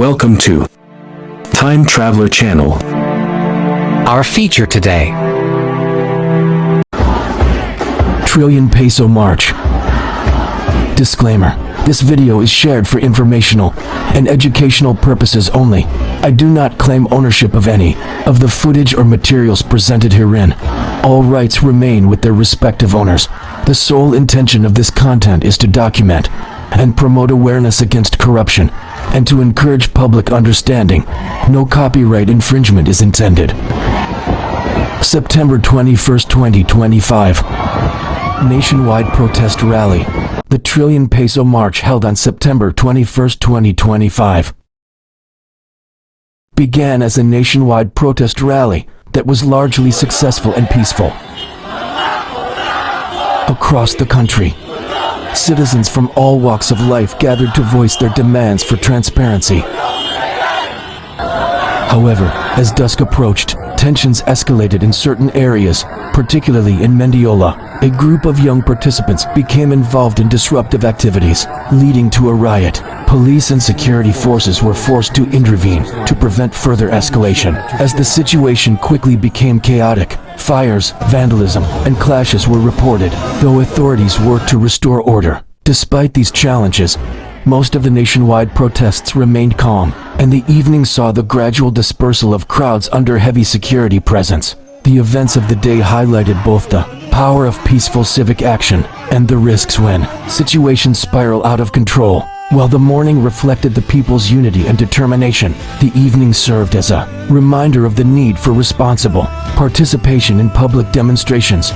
Welcome to Time Traveler Channel. Our feature today: Trillion Peso March. Disclaimer: this video is shared for informational and educational purposes only. I do not claim ownership of any of the footage or materials presented herein. All rights remain with their respective owners. The sole intention of this content is to document and promote awareness against corruption and to encourage public understanding. No copyright infringement is intended. September 21st, 2025. Nationwide protest rally. The Trillion Peso March held on September 21st, 2025 began as a nationwide protest rally that was largely successful and peaceful. Across the country, citizens from all walks of life gathered to voice their demands for transparency. However, as dusk approached, tensions escalated in certain areas, particularly in Mendiola. A group of young participants became involved in disruptive activities, leading to a riot. Police and security forces were forced to intervene to prevent further escalation. As the situation quickly became chaotic, fires, vandalism, and clashes were reported, though authorities worked to restore order. Despite these challenges, most of the nationwide protests remained calm, and the evening saw the gradual dispersal of crowds under heavy security presence. The events of the day highlighted both the power of peaceful civic action and the risks when situations spiral out of control. While the morning reflected the people's unity and determination, the evening served as a reminder of the need for responsible participation in public demonstrations.